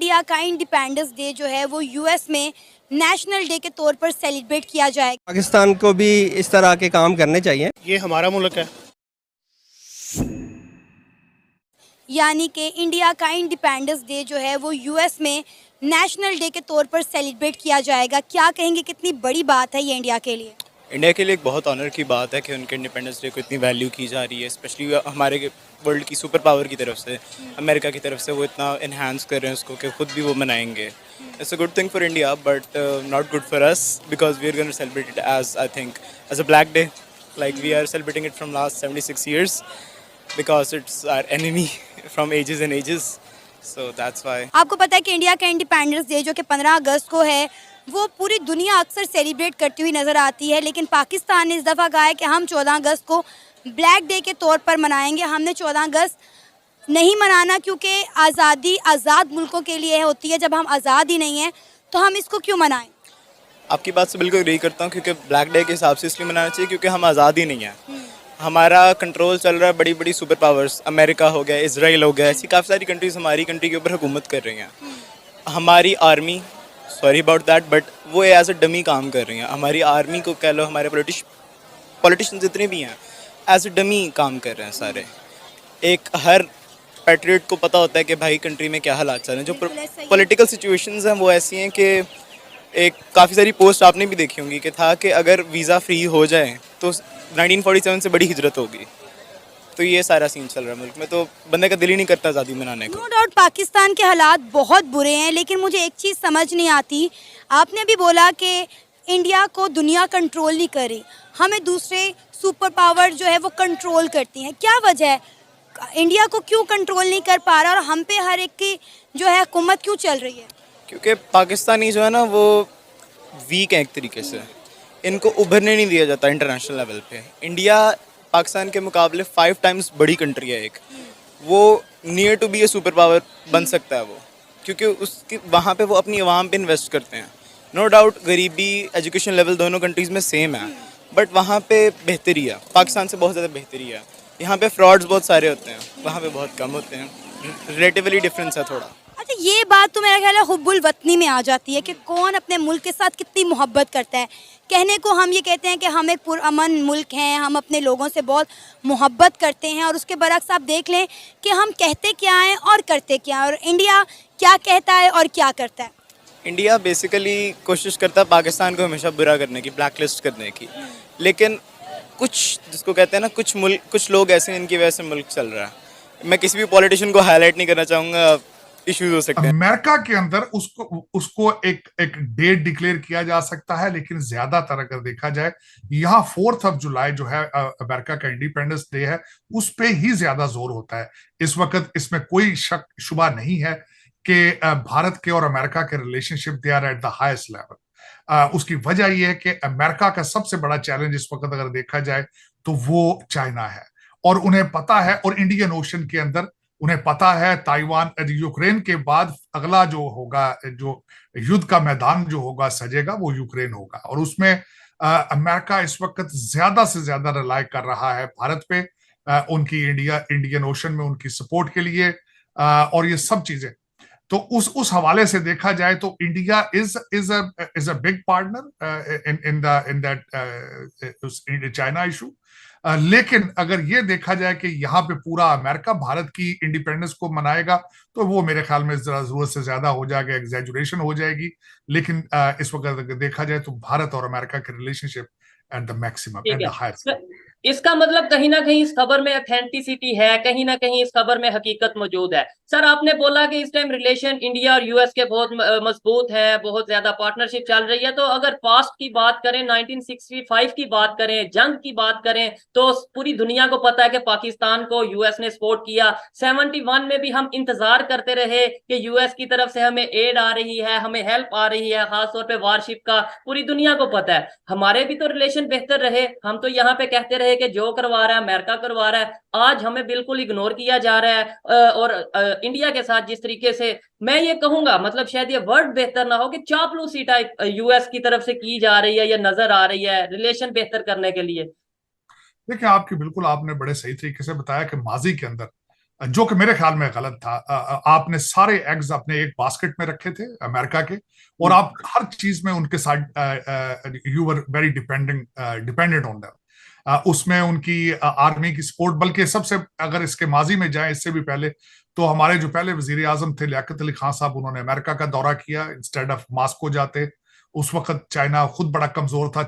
India का independence day जो है वो यूएस में नेशनल डे के तौर पर सेलिब्रेट किया जाएगा। पाकिस्तान को भी इस तरह के काम करने चाहिए। ये हमारा मुल्क है। यानी कि इंडिया का इंडिपेंडेंस डे जो है वो यूएस में नेशनल डे के तौर पर सेलिब्रेट किया जाएगा। क्या कहेंगे, कितनी बड़ी बात है ये इंडिया के लिए? इंडिया के लिए एक बहुत ऑनर की बात है कि उनके इंडिपेंडेंस डे को इतनी वैल्यू की जा रही है, स्पेशली हमारे वर्ल्ड की सुपर पावर की तरफ से, अमेरिका की तरफ से वो इतना इन्हांस कर रहे हैं उसको कि खुद भी वो मनाएंगे। It's a good thing for India but not good for us because we are going to celebrate it as I think as a black day, like we are celebrating it from last 76 years because it's our enemy from ages and ages, so that's why। आपको पता है कि India का independence day जो कि 15 अगस्त को है वो पूरी दुनिया अक्सर सेलिब्रेट करती हुई नज़र आती है, लेकिन पाकिस्तान ने इस दफ़ा कहा है कि हम 14 अगस्त को ब्लैक डे के तौर पर मनाएंगे। हमने 14 अगस्त नहीं मनाना क्योंकि आज़ादी आज़ाद मुल्कों के लिए होती है, जब हम आज़ाद ही नहीं हैं तो हम इसको क्यों मनाएं? आपकी बात से बिल्कुल एग्री करता हूँ क्योंकि ब्लैक डे के हिसाब से इसलिए मनाना चाहिए क्योंकि हम आज़ाद ही नहीं हैं। हमारा कंट्रोल चल रहा है बड़ी बड़ी सुपर पावर्स, अमेरिका हो गया, इजराइल हो गया, ऐसी काफ़ी सारी कंट्रीज़ हमारी कंट्री के ऊपर हुकूमत कर रही हैं। हमारी army, sorry about that, but वो एज अ डमी काम कर रही हैं। हमारी आर्मी को कह लो, हमारे पॉलिटिशियन जितने भी हैं एज अ डमी काम कर रहे हैं सारे। एक हर पैट्रियट को पता होता है कि भाई कंट्री में क्या हालात चल रहे हैं। जो पॉलिटिकल सिचुएशंस हैं वो ऐसी हैं कि एक काफ़ी सारी पोस्ट आपने भी देखी होंगी कि था कि अगर वीज़ा फ्री हो जाए तो 1947 से बड़ी हिजरत होगी। तो ये सारा सीन चल रहा है मुल्क में, तो बंदे का दिल ही नहीं करता आज़ादी मनाने को। नो डाउट पाकिस्तान के हालात बहुत बुरे हैं, लेकिन मुझे एक चीज़ समझ नहीं आती। आपने भी बोला कि इंडिया को दुनिया कंट्रोल नहीं कर रही, हमें दूसरे सुपर पावर जो है वो कंट्रोल करती हैं। क्या वजह है, इंडिया को क्यों कंट्रोल नहीं कर पा रहा और हम पे हर एक की जो है हुकूमत क्यों चल रही है? क्योंकि पाकिस्तानी जो है ना वो वीक है एक तरीके से, इनको उभरने नहीं दिया जाता इंटरनेशनल लेवल पे। इंडिया पाकिस्तान के मुकाबले 5 times बड़ी कंट्री है एक, वो near to be a super power बन सकता है वो, क्योंकि उसकी वहाँ पे वो अपनी आवाम पे इन्वेस्ट करते हैं। नो डाउट गरीबी, एजुकेशन लेवल दोनों कंट्रीज़ में सेम है, बट वहाँ पे बेहतरी है, पाकिस्तान से बहुत ज़्यादा बेहतरी है। यहाँ पे फ्रॉड्स बहुत सारे होते हैं, वहाँ पे बहुत कम होते हैं, रिलेटिवली डिफरेंस है थोड़ा। अच्छा, ये बात तो मेरा ख्याल है हुब्बुल वतनी में आ जाती है कि कौन अपने मुल्क के साथ कितनी मोहब्बत करता है। कहने को हम ये कहते हैं कि हम एक पुरअमन मुल्क हैं, हम अपने लोगों से बहुत मोहब्बत करते हैं, और उसके बरक्स आप देख लें कि हम कहते क्या हैं और करते क्या हैं, और इंडिया क्या कहता है और क्या करता है। इंडिया बेसिकली कोशिश करता है पाकिस्तान को हमेशा बुरा करने की, ब्लैक लिस्ट करने की, लेकिन कुछ जिसको कहते हैं ना कुछ लोग ऐसे हैं इनकी वजह से मुल्क चल रहा है। मैं किसी भी पॉलिटिशियन को हाईलाइट नहीं करना चाहूँगा, इश्यूज हो सकते हैं। अमेरिका के अंदर उसको एक डेट डिक्लेयर किया जा सकता है, लेकिन ज्यादातर अगर देखा जाए यहाँ 4 जुलाई जो है अमेरिका का इंडिपेंडेंस डे है, उस पे ही ज्यादा जोर होता है। इस वक्त इसमें कोई शक शुबा नहीं है कि भारत के और अमेरिका के relationship they are at the highest level. उसकी वजह यह है कि अमेरिका का सबसे बड़ा चैलेंज इस वक्त अगर देखा जाए तो वो चाइना है, और उन्हें पता है, और इंडियन ओशन के अंदर उन्हें पता है ताइवान, यूक्रेन के बाद अगला जो होगा, जो युद्ध का मैदान जो होगा सजेगा, वो यूक्रेन होगा, और उसमें अमेरिका इस वक्त ज्यादा से ज्यादा रिलाय कर रहा है भारत पे, उनकी इंडियन ओशन में उनकी सपोर्ट के लिए, और ये सब चीजें। तो उस हवाले से देखा जाए तो India is a big partner in that China issue. लेकिन अगर ये देखा जाए कि यहाँ पे पूरा अमेरिका भारत की इंडिपेंडेंस को मनाएगा तो वो मेरे ख्याल में जरा जरूरत से ज्यादा हो जाएगा, एग्जैजुरेशन हो जाएगी। लेकिन इस वक्त अगर देखा जाए तो भारत और अमेरिका के relationship at the maximum, eight the highest. इसका मतलब कहीं ना कहीं इस खबर में ऑथेंटिसिटी है, कहीं ना कहीं इस खबर में हकीकत मौजूद है। सर, आपने बोला कि इस टाइम रिलेशन इंडिया और यूएस के बहुत मजबूत है, बहुत ज्यादा पार्टनरशिप चल रही है। तो अगर पास्ट की बात करें, 1965 की बात करें, जंग की बात करें, तो पूरी दुनिया को पता है कि पाकिस्तान को यूएस ने सपोर्ट किया। 71 में भी हम इंतजार करते रहे कि यूएस की तरफ से हमें एड आ रही है, हमें हेल्प आ रही है, खासतौर पर वारशिप का। पूरी दुनिया को पता है, हमारे भी तो रिलेशन बेहतर रहे। हम तो यहाँ पे कहते रहे कि जो करवा रहा है अमेरिका करवा रहा है, आज हमें बिल्कुल इग्नोर किया जा रहा है। और इंडिया के साथ जिस तरीके से, मैं ये कहूंगा, मतलब शायद ये वर्ड बेहतर ना हो कि चापलूसी टाइप यूएस की तरफ से की जा रही है या नजर आ रही है रिलेशन बेहतर करने के लिए। देखिए, आपने बड़े सही तरीके से बताया कि माजी के अंदर जो कि मेरे ख्याल में गलत था। आपने सारे एग्स अपने एक बास्केट में रखे थे अमेरिका के, और आप हर चीज में उनके साथ you were very dependent on them. उसमें उनकी आर्मी की सपोर्ट, बल्कि सबसे अगर इसके माजी में जाए, इससे भी पहले, तो हमारे जो पहले वजीर आजम थे लियाकत अली खान साहब, उन्होंने अमेरिका का दौरा किया इंस्टेड ऑफ मास्को जाते। उस वक्त चाइना खुद बड़ा कमजोर था।